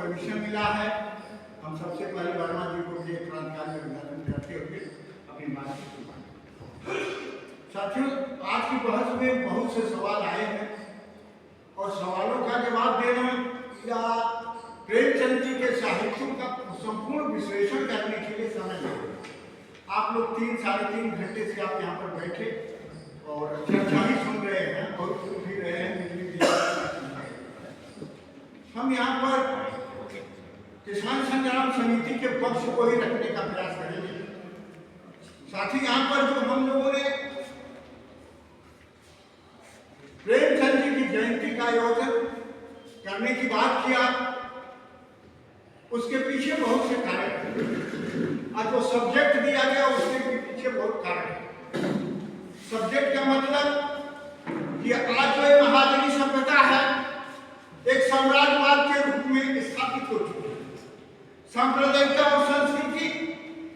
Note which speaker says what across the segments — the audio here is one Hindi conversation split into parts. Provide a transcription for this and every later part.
Speaker 1: परमिशन मिला है, हम सबसे पहले वर्मा जी को ये क्रांतिकारी अभिवादन करते हुए अपनी बात की शुरुआत। साथियों, आज की बहस में बहुत से सवाल आए हैं और सवालों का जवाब देना या प्रेमचंद जी के साहित्य का संपूर्ण विश्लेषण करने के लिए समय लगेगा। आप लोग 3-3.5 घंटे से आप यहाँ पर बैठे और चर्चा ही सुन रहे हैं, बहुत सुन भी रहे हैं। हम यहाँ पर किसान संग्राम समिति के पक्ष को ही रखने का प्रयास करेंगे। साथ ही यहाँ पर जो हम लोगों ने प्रेमचंद जी की जयंती का आयोजन करने की बात किया, उसके पीछे बहुत से कारण हैं और जो सब्जेक्ट दिया गया उसके भी पीछे बहुत कारण है। सब्जेक्ट का मतलब कि आज जो महाजनी सभ्यता है एक साम्राज्यवाद के रूप में स्थापित हो चुकी है। सांप्रदायिकता और संस्कृति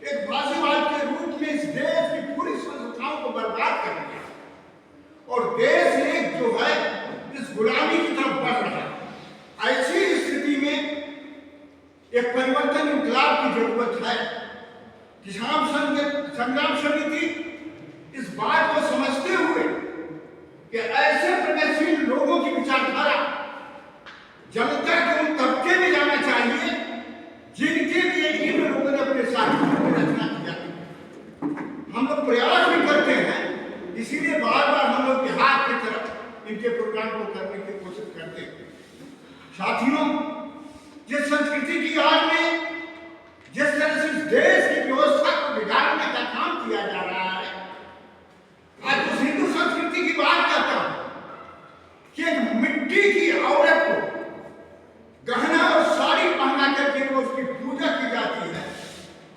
Speaker 1: एक भाषावाद के रूप में इस देश की पूरी संस्थाओं को बर्बाद कर दिया और देश एक जो है इस गुलामी की तरफ बढ़ रहा है। ऐसी स्थिति में एक परिवर्तन इंकलाब की जरूरत है। किसान संग्राम समिति इस बात को समझते हुए कि ऐसे प्रगतिशील लोगों की विचारधारा जनता के उन तबके में जाना चाहिए जिनके लिए इन लोगों ने अपने साहित्य की रचना किया। हम लोग प्रयास भी करते हैं, इसीलिए बार बार हम लोग बिहार की तरफ इनके प्रोग्राम को करने की कोशिश करते हैं। साथियों, जिस संस्कृति की आड़ में जिस तरह से इस देश की व्यवस्था को बिगाड़ने का काम किया जा रहा है, आज उस हिंदू संस्कृति की बात करता हूं कि एक मिट्टी की औरत को गहना और साड़ी पहना करके वो उसकी पूजा की जाती है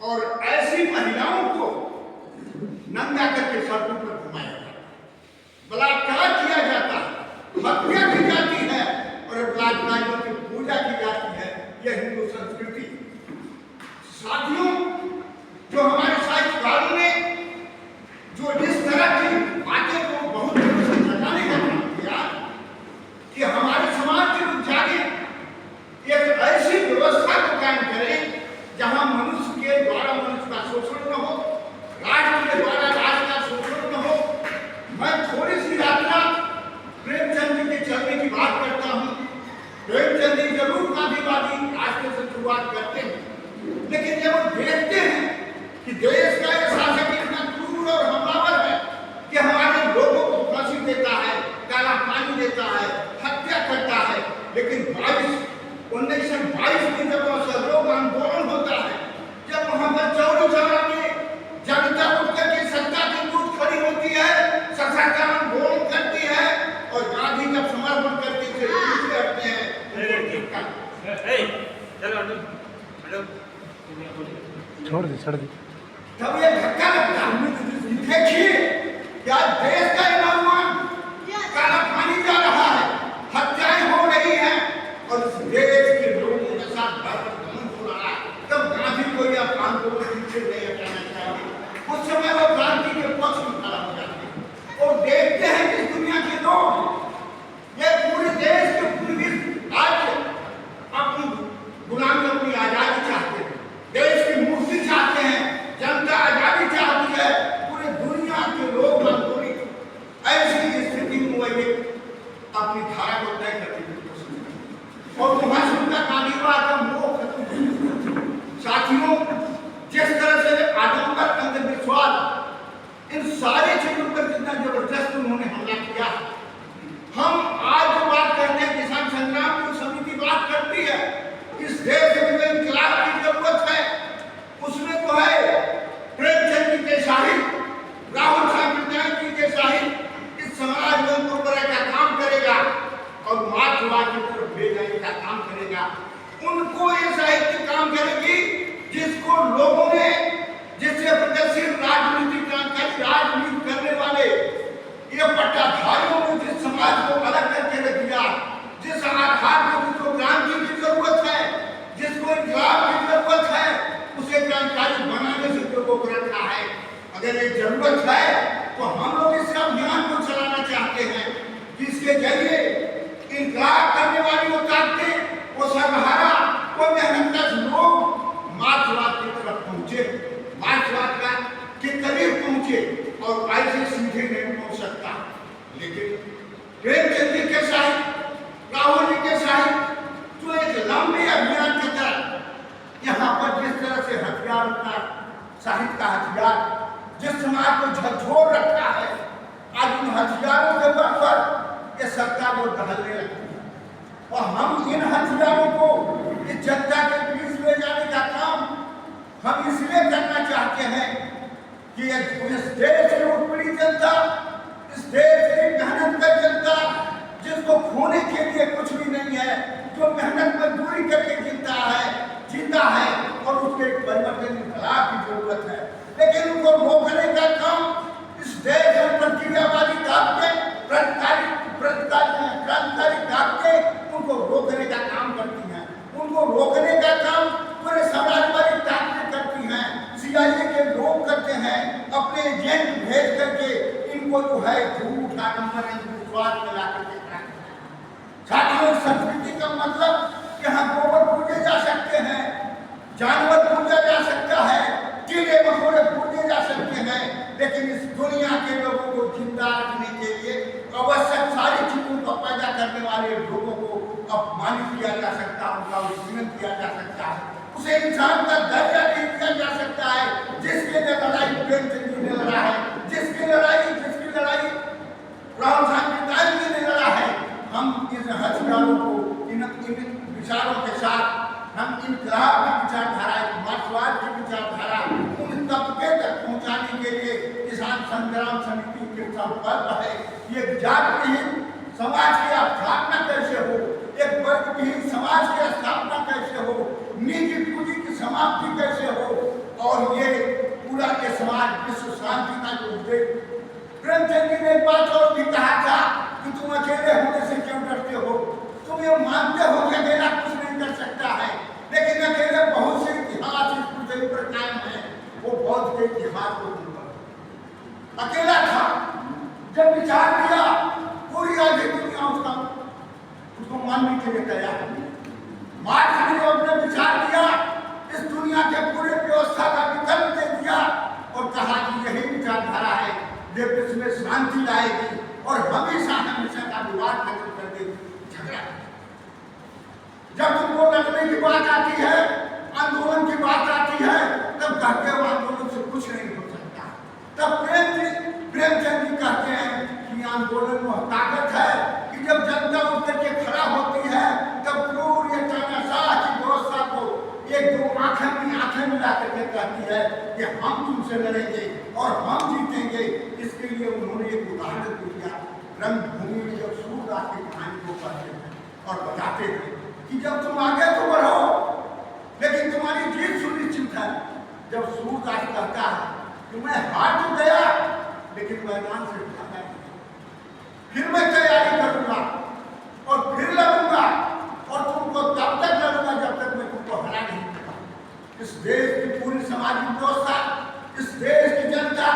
Speaker 1: और ऐसी महिलाओं को नंगा करके सड़कों पर घुमाया जाता है, बलात्कार किया जाता है, हत्या की जाती है और बलात्कारियों की पूजा की जाती है। यह हिंदू संस्कृति। साथियों, जो हमारे साहित्यकारों ने जो जिस तरह की बातें को बहुत लगाने का काम किया कि हमारे समाज के लोग जागे, एक ऐसी व्यवस्था को कायम करें जहां मनुष्य के द्वारा मनुष्य का शोषण न हो, राष्ट्र के द्वारा राष्ट्र का शोषण न हो। मैं थोड़ी सी यात्रा प्रेमचंद जी के चलने की बात करता हूं। प्रेमचंद जी जरूर गांधीवादी राष्ट्र से शुरुआत करते हैं, लेकिन जब हम देखते हैं कि देश का यह शासक इतना क्रूर और हमलावर है कि हमारे लोगों को फांसी देता है, काला पानी देता है, हत्या करता है, लेकिन 1922 में जब असहयोग आंदोलन होता है, जब वहां पर चौरी चौरा में जनता उठ करके सत्ता की कूद खड़ी होती है, सशक्त आंदोलन करती है और गांधी जब समर्पण करके पीछे हटते हैं,
Speaker 2: छोड़ दे
Speaker 1: तब ये धक्का लगता है। देखिए क्या देश का नौजवान काला पानी जा रहा है, हत्याएं हो रही हैं और इस देश के लोगों के साथ दमन हो रहा है। तब गांधी को यह आंदोलन पीछे नहीं हटाना चाहिए। उस समय वो क्रांति के पक्ष में खड़ा हो जाते हैं और देखते हैं कि दुनिया के लोग ये पूरे देश के पूर्वी राज्य अपनी गुलामी अपनी आजादी चाहते हैं, देश की मुक्ति चाहते हैं, लेकिन प्रेमचंद जी के साहित्य, राहुल जी के साहित्य जो एक लंबे अभियान की तरह यहाँ पर जिस तरह से हथियार का साहित्य का हथियार जिस समाज को झकझोर रखा है, आज उन हथियारों के बल पर ये सत्ता को दहलने लगती है और हम इन हथियारों को इस जनता के बीच ले जाने का काम हम इसलिए करना चाहते हैं कि इस देश की उपरी जनता, इस देश की मेहनत कर जनता जिसको खोने के लिए कुछ भी नहीं है, जो मेहनत मजदूरी करके जीता है और उसके एक परिवर्तन इंकलाब की जरूरत है, लेकिन उनको रोकने का काम इस देश में प्रतिक्रियावादी ताकतें, क्रांतिकारी ताकतें उनको रोकने का काम करती हैं। उनको रोकने का काम पूरे समाजवादी ताकतें करती हैं, CIA के लोग करते हैं, अपने एजेंट भेज करके इनको जो है झूठा नंबर विश्वास में ला करके साथियों, संस्कृति का मतलब यहाँ गोबर पूजे जा सकते हैं, जानवर पूजा जा सकता है, कीड़े मकोड़े पूजे जा सकते हैं, लेकिन इस दुनिया के लोगों को जिंदा रखने के लिए आवश्यक सारी चीजों को पैदा करने वाले लोगों को अपमानित किया जा सकता है, उनका उत्पीड़न किया जा सकता है, उसे इंसान का दर्जा नहीं दिया जा सकता है। जिसके लिए लड़ाई प्रेमचंद जी ने लड़ा है, जिसकी लड़ाई राहुल गांधी जी ने लड़ा है, हम इन हथियारों को इन विचारों के साथ हम इनकलाब की विचारधारा, मार्क्सवाद की विचारधारा उन तबके तक पहुंचाने के लिए किसान संग्राम समिति के संकल्प है। ये जातिहीन समाज की स्थापना कैसे हो, एक वर्गहीन समाज की स्थापना कैसे हो, निजी पूंजी की समाप्ति कैसे हो, और ये पूरा के समाज विश्व शांति का जो उद्देश्य। प्रेमचंद जी ने एक बात और भी कहा था कि तुम अकेले होने से क्यों डरते हो, तुम ये मानते हो कि अकेला कुछ नहीं कर सकता है, लेकिन अकेले बहुत से इतिहास इस पृथ्वी पर कायम है। वो बौद्ध के इतिहास को अकेला था, जब विचार किया पूरी आधी दुनिया उसको मानने के लिए तैयार है। मार्क्स ने अपने विचार किया, इस दुनिया के पूरे व्यवस्था का विकल्प दे दिया और कहा कि यही विचारधारा है जो विश्व में शांति लाएगी और हमेशा का विवाद खत्म कर देगी, झगड़ा। जब तुमको लड़ने की बात आती है, आंदोलन की बात आती है, तब कहते हो आंदोलन से कुछ नहीं हो सकता। तब प्रेमचंद जी कहते हैं कि आंदोलन में ताकत है कि जब जनता उठ के खड़ा होती है, तब पूरी तानाशाह की व्यवस्था को एक दो आंखें मिला करके कहती है कि हम तुमसे लड़ेंगे और हम जीतेंगे। इसके लिए उन्होंने एक उदाहरण दिया, रंगभूमि में जब सूरदास की कहानी को पढ़ते हैं और बताते हैं कि जब तुम आगे तो बढ़ो लेकिन तुम्हारी जीत सुनिश्चित है। जब सूरदास कहता है कि मैं हार तो गया लेकिन मैदान से भागा नहीं, फिर मैं तैयारी करूंगा और फिर लड़ूंगा और तुमको तब तक लड़ूंगा जब तक मैं तुमको हरा नहीं दूंगा। इस देश की पूरी सामाजिक व्यवस्था, इस देश की जनता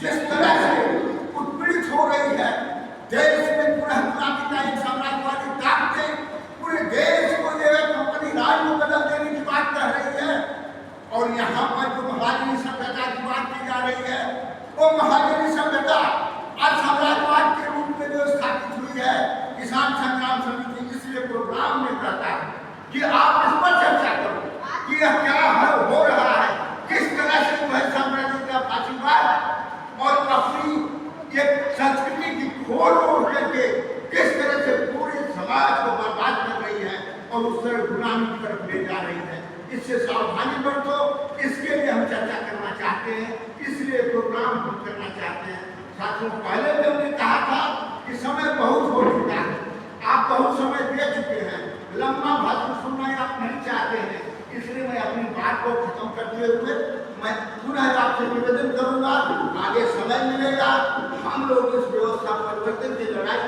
Speaker 1: जिस तरह से उत्पीड़ित हो रही है, देश में पूरा क्रांतिकारी साम्राज्यवादी ताकतें पूरे देश को जो है कंपनी राज में बदल देने की बात कर रही है, और यहाँ पर जो महाजनी सभ्यता की बात की जा रही है, वो महाजनी सभ्यता आज साम्राज्यवाद के रूप में जो स्थापित हुई है। किसान संग्राम समिति इसलिए प्रोग्राम में कहता है कि आप इस पर चर्चा करो कि यह क्या हो रहा है, किस तरह से जो है साम्राज्य का फाशीवाद और अपनी एक संस्कृति की खोल ओढ़ करके किस तरह से पूरे समाज को बर्बाद कर रही है और उस तरह गुलामी की तरफ ले जा रही है। इससे सावधानी बरतो, इसके लिए हम चर्चा करना चाहते हैं, इसलिए प्रोग्राम हम करना चाहते हैं। साथियों, पहले भी हमने कहा था कि समय बहुत हो चुका है, आप बहुत समय दे चुके हैं, लंबा भाषण सुनना आप नहीं चाहते हैं, इसलिए मैं अपनी बात को खत्म करते हुए मैं पुनः आपसे निवेदन करूंगा, आगे समय मिलेगा, हम लोग इस व्यवस्था परिवर्तन की लड़ाई